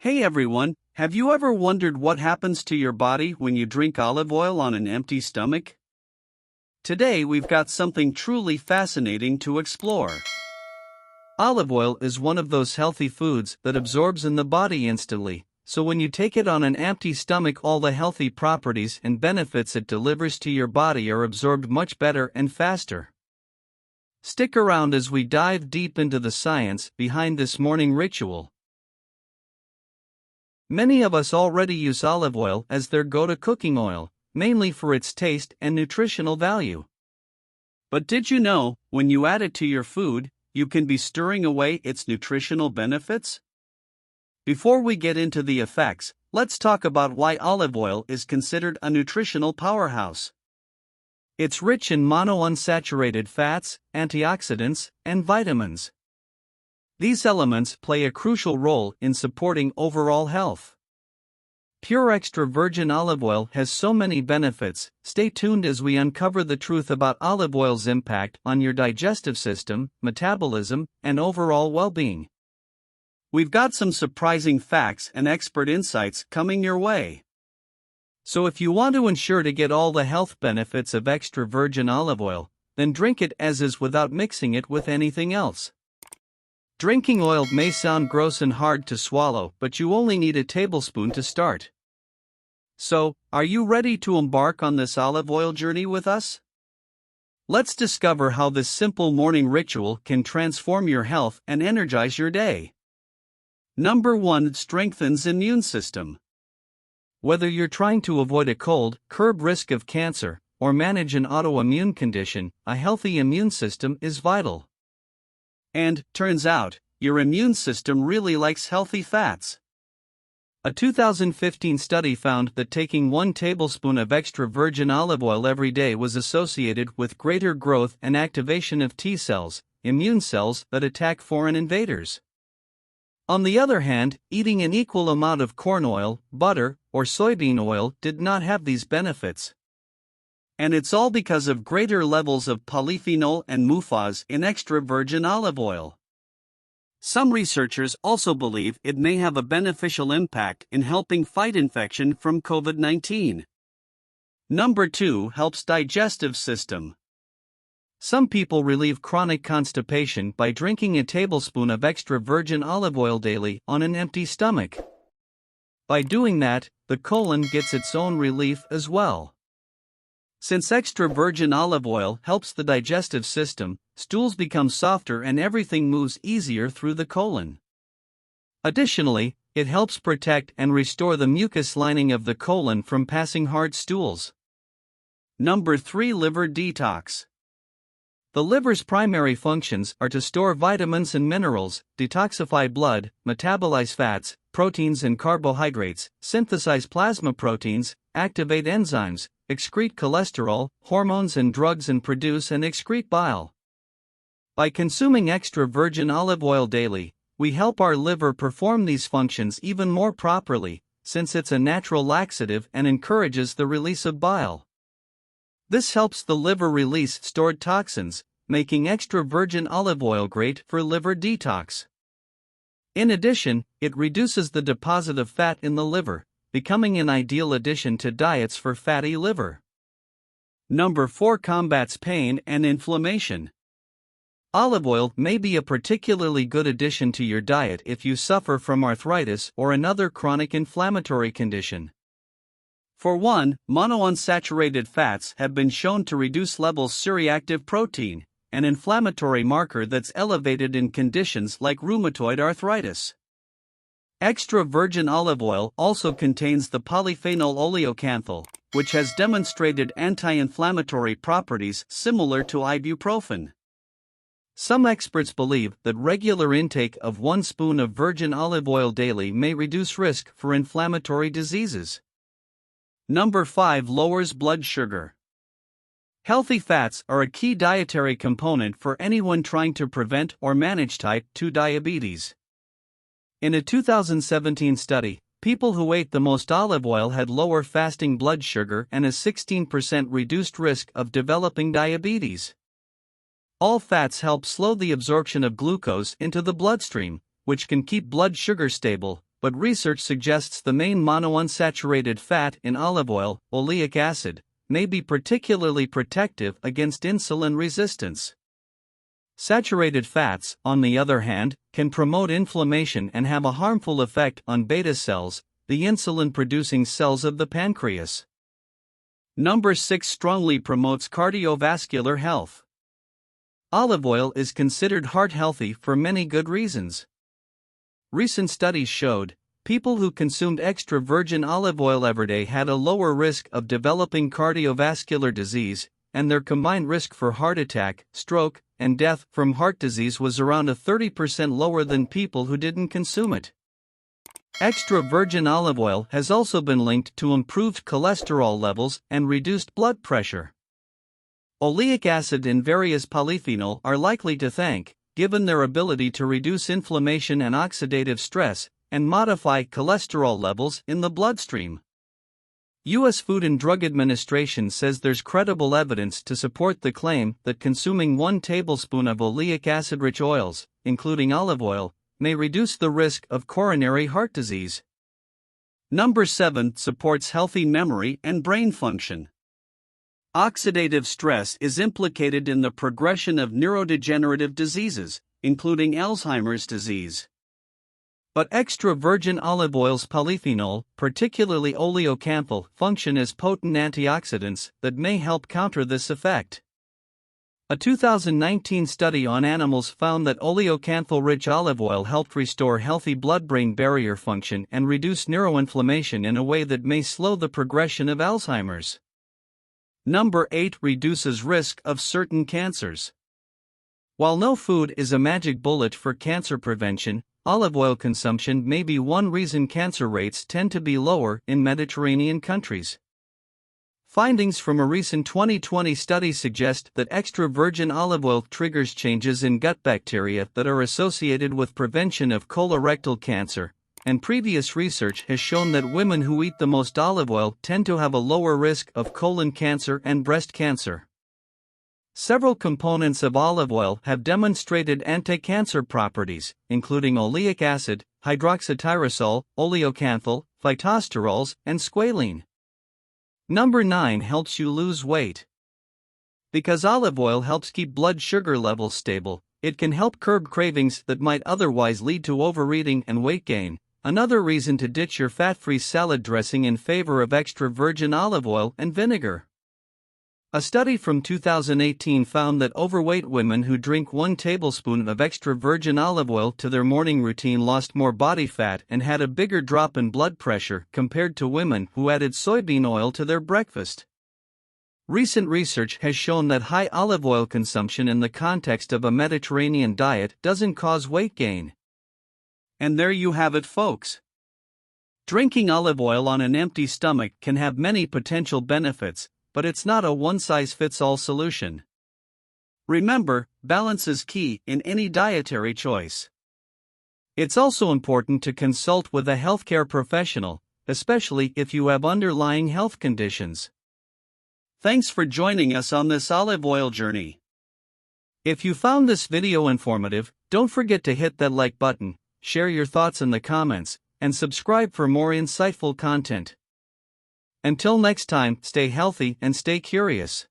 Hey everyone, have you ever wondered what happens to your body when you drink olive oil on an empty stomach? Today we've got something truly fascinating to explore. Olive oil is one of those healthy foods that absorbs in the body instantly, so when you take it on an empty stomach, all the healthy properties and benefits it delivers to your body are absorbed much better and faster. Stick around as we dive deep into the science behind this morning ritual. Many of us already use olive oil as their go-to cooking oil, mainly for its taste and nutritional value. But did you know, when you add it to your food, you can be stirring away its nutritional benefits? Before we get into the effects, let's talk about why olive oil is considered a nutritional powerhouse. It's rich in monounsaturated fats, antioxidants, and vitamins. These elements play a crucial role in supporting overall health. Pure extra virgin olive oil has so many benefits. Stay tuned as we uncover the truth about olive oil's impact on your digestive system, metabolism, and overall well-being. We've got some surprising facts and expert insights coming your way. So if you want to ensure to get all the health benefits of extra virgin olive oil, then drink it as is without mixing it with anything else. Drinking oil may sound gross and hard to swallow, but you only need a tablespoon to start. So, are you ready to embark on this olive oil journey with us? Let's discover how this simple morning ritual can transform your health and energize your day. Number 1. Strengthens immune system. Whether you're trying to avoid a cold, curb risk of cancer, or manage an autoimmune condition, a healthy immune system is vital. And, turns out, your immune system really likes healthy fats. A 2015 study found that taking 1 tablespoon of extra virgin olive oil every day was associated with greater growth and activation of T cells, immune cells that attack foreign invaders. On the other hand, eating an equal amount of corn oil, butter, or soybean oil did not have these benefits. And it's all because of greater levels of polyphenol and MUFAs in extra virgin olive oil. Some researchers also believe it may have a beneficial impact in helping fight infection from COVID-19. Number 2. Helps digestive system. Some people relieve chronic constipation by drinking a tablespoon of extra virgin olive oil daily on an empty stomach. By doing that, the colon gets its own relief as well. Since extra virgin olive oil helps the digestive system, stools become softer and everything moves easier through the colon. Additionally, it helps protect and restore the mucus lining of the colon from passing hard stools. Number 3. Liver detox. The liver's primary functions are to store vitamins and minerals, detoxify blood, metabolize fats, proteins and carbohydrates, synthesize plasma proteins, activate enzymes, excrete cholesterol, hormones and drugs, and produce and excrete bile. By consuming extra virgin olive oil daily, we help our liver perform these functions even more properly, since it's a natural laxative and encourages the release of bile. This helps the liver release stored toxins, making extra virgin olive oil great for liver detox. In addition, it reduces the deposit of fat in the liver, becoming an ideal addition to diets for fatty liver. Number 4. Combats pain and inflammation. Olive oil may be a particularly good addition to your diet if you suffer from arthritis or another chronic inflammatory condition. For one, monounsaturated fats have been shown to reduce levels of C-reactive protein, an inflammatory marker that's elevated in conditions like rheumatoid arthritis. Extra virgin olive oil also contains the polyphenol oleocanthal, which has demonstrated anti-inflammatory properties similar to ibuprofen. Some experts believe that regular intake of 1 spoon of virgin olive oil daily may reduce risk for inflammatory diseases. Number 5. Lowers blood sugar. Healthy fats are a key dietary component for anyone trying to prevent or manage type 2 diabetes. In a 2017 study, people who ate the most olive oil had lower fasting blood sugar and a 16% reduced risk of developing diabetes. All fats help slow the absorption of glucose into the bloodstream, which can keep blood sugar stable, but research suggests the main monounsaturated fat in olive oil, oleic acid, may be particularly protective against insulin resistance. Saturated fats, on the other hand, can promote inflammation and have a harmful effect on beta cells, the insulin-producing cells of the pancreas. Number 6 strongly promotes cardiovascular health. Olive oil is considered heart-healthy for many good reasons. Recent studies showed people who consumed extra virgin olive oil every day had a lower risk of developing cardiovascular disease, and their combined risk for heart attack, stroke, and death from heart disease was around 30% lower than people who didn't consume it. Extra virgin olive oil has also been linked to improved cholesterol levels and reduced blood pressure. Oleic acid and various polyphenol are likely to thank, given their ability to reduce inflammation and oxidative stress, and modify cholesterol levels in the bloodstream. U.S. Food and Drug Administration says there's credible evidence to support the claim that consuming 1 tablespoon of oleic acid-rich oils, including olive oil, may reduce the risk of coronary heart disease. Number 7 supports healthy memory and brain function. Oxidative stress is implicated in the progression of neurodegenerative diseases, including Alzheimer's disease. But extra virgin olive oil's polyphenol, particularly oleocanthal, function as potent antioxidants that may help counter this effect. A 2019 study on animals found that oleocanthal-rich olive oil helped restore healthy blood-brain barrier function and reduce neuroinflammation in a way that may slow the progression of Alzheimer's. Number 8 reduces risk of certain cancers. While no food is a magic bullet for cancer prevention, olive oil consumption may be one reason cancer rates tend to be lower in Mediterranean countries. Findings from a recent 2020 study suggest that extra virgin olive oil triggers changes in gut bacteria that are associated with prevention of colorectal cancer, and previous research has shown that women who eat the most olive oil tend to have a lower risk of colon cancer and breast cancer. Several components of olive oil have demonstrated anti-cancer properties, including oleic acid, hydroxytyrosol, oleocanthal, phytosterols, and squalene. Number 9 helps you lose weight. Because olive oil helps keep blood sugar levels stable, it can help curb cravings that might otherwise lead to overeating and weight gain, another reason to ditch your fat-free salad dressing in favor of extra virgin olive oil and vinegar. A study from 2018 found that overweight women who drink 1 tablespoon of extra virgin olive oil to their morning routine lost more body fat and had a bigger drop in blood pressure compared to women who added soybean oil to their breakfast. Recent research has shown that high olive oil consumption in the context of a Mediterranean diet doesn't cause weight gain. And there you have it, folks. Drinking olive oil on an empty stomach can have many potential benefits, but it's not a one-size-fits-all solution. Remember, balance is key in any dietary choice. It's also important to consult with a healthcare professional, especially if you have underlying health conditions. Thanks for joining us on this olive oil journey. If you found this video informative, don't forget to hit that like button, share your thoughts in the comments, and subscribe for more insightful content. Until next time, stay healthy and stay curious.